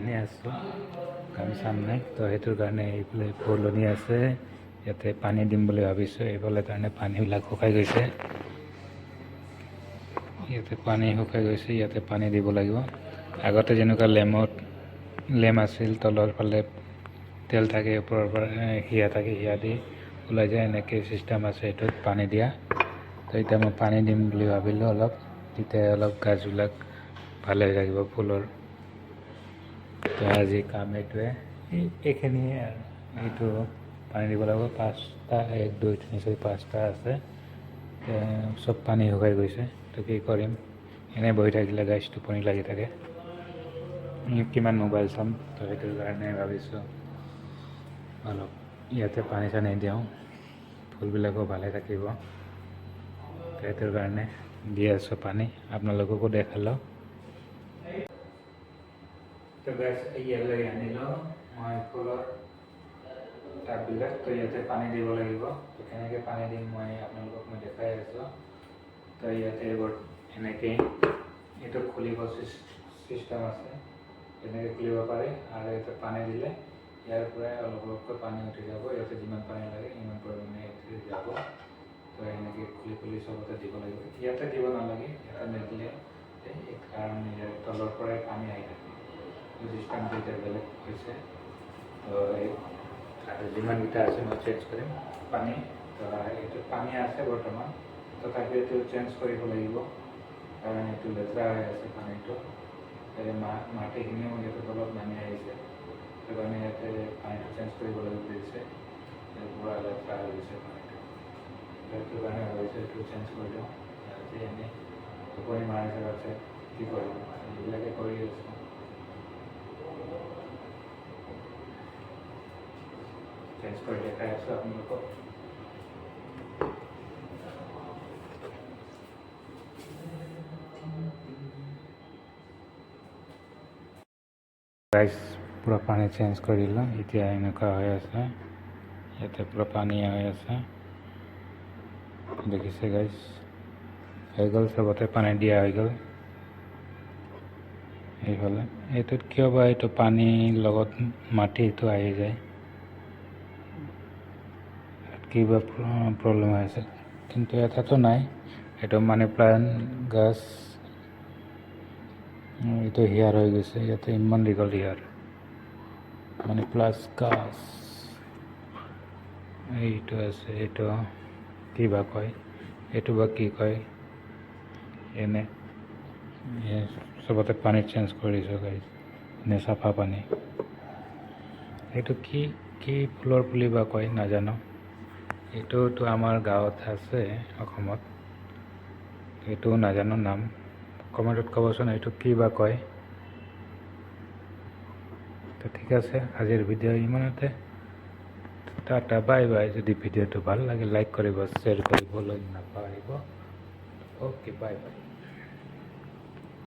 এনেই আছোঁ, কাম চাম নাই, তো সেইটোৰ কাৰণে এইফালে ফুলনি আছে, ইয়াতে পানী দিম বুলি ভাবিছোঁ। এইফালে কাৰণে পানীবিলাক শুকাই গৈছে, ইয়াতে পানী শুকাই গৈছে, ইয়াতে পানী দিব লাগিব। আগতে যেনেকুৱা লেম আছিল, তলৰ ফালে তেল থাকে, ওপৰৰ পৰা হিয়া থাকে, হিয়া দি ওলাই যায়, এনেকৈ চিষ্টেম আছে এইটোত পানী দিয়া। তো এতিয়া মই পানী দিম বুলি ভাবিলোঁ অলপ, তেতিয়া অলপ গাছবিলাক ভালে লাগিব ফুলৰ। তো আজি কাম এইটোৱে, এইখিনিয়ে আৰু এইটো পানী দিব লাগিব। 5টা 1 2 3 4 5টা আছে, চব পানী শুকাই গৈছে। তো কি কৰিম, এনেই বহি থাকিলে গাছ টোপনি লাগি থাকে, কিমান মোবাইল চাম। তো সেইটোৰ কাৰণে ভাবিছোঁ অলপ ইয়াতে পানী চানী দিওঁ, ফুলবিলাকো ভালে থাকিব। সেইটোৰ কাৰণে দি আছোঁ পানী, আপোনালোককো দেখালোঁ। তো গাছ ইয়ালৈ আনিলোঁ মই ফুলৰ টাববিলাক। তো ইয়াতে পানী দিব লাগিব, তো কেনেকৈ পানী দিম মই আপোনালোকক দেখাই আছোঁ। তো ইয়াতে এইবোৰ এনেকৈ এইটো খুলিব চিষ্টেম আছে, এনেকৈ খুলিব পাৰে। আৰু ইয়াতে পানী দিলে ইয়াৰ পৰাই অলপ অলপকৈ পানী উঠি যাব, ইয়াতে যিমান পানী লাগে সিমান পৰিমাণে উঠি যাব। তো এনেকৈ খুলি চবতে দিব লাগিব, ইয়াতে দিব নালাগে, ইয়াতে নিদিলে কাৰণ ইয়াৰ তলৰ পৰাই পানী আহি থাকে। চিষ্টেমটো এতিয়া বেলেগ হৈছে, তো আৰু যিমানকেইটা আছে মই চেঞ্জ কৰিম পানী। তো এইটো পানী আছে বৰ্তমান, তথাপিও এইটো চেঞ্জ কৰিব লাগিব, কাৰণ এইটো লেতেৰা হৈ আছে পানীটো। মাটিখিনিও ইয়াতে তলত নামি আহিছে, সেইকাৰণে ইয়াতে পানীটো চেঞ্জ কৰিব লাগিব দিছে, পূৰা লেতেৰা হৈ গৈছে পানীটো। সেইটো কাৰণে ভাবিছোঁ এইটো চেঞ্জ কৰি দিওঁ। আজি এনেই টোপনি মাৰি আছে, কি কৰিম, এইবিলাকে কৰি আছোঁ। চেঞ্জ কৰি দেখাই আছোঁ আপোনালোকক। গাইজ পূৰা পানী চেঞ্জ কৰি দিলোঁ, এতিয়া এনেকুৱা হৈ আছে, ইয়াতে পূৰা পানী হৈ আছে, দেখিছে গাইজ, হৈ গ'ল, চবতে পানী দিয়া হৈ গ'ল। এইফালে এইটোত কিয় বা এইটো পানীৰ লগত মাটিটো আহি যায়, কিবা প্ৰব্লেম হৈ আছে, কিন্তু এটাতো নাই। এইটো মানি প্লাণ্ট গাছ, এইটো হিয়াৰ হৈ গৈছে, ইয়াতে ইমান দীঘল হিয়াৰ, মানি প্লাছ গাছ এইটো আছে। এইটো কি বা কয়, এইটো বা কি কয়, এনে চবতে পানী চেঞ্জ কৰি দিছোঁ গাইজ, এনে চাফা পানী। এইটো কি কি ফুলৰ পুলি বা কয় নাজানো, এইটোতো আমাৰ গাঁৱত আছে অসমত, এইটো নাজানো নাম, কমেণ্টত ক'বচোন এইটো কি বা কয়। তো ঠিক আছে, আজিৰ ভিডিঅ' ইমানতে, টাটা বাই বাই। যদি ভিডিঅ'টো ভাল লাগে লাইক কৰিব, শ্বেয়াৰ কৰিবলৈ নাপাহৰিব। Okay, bye bye.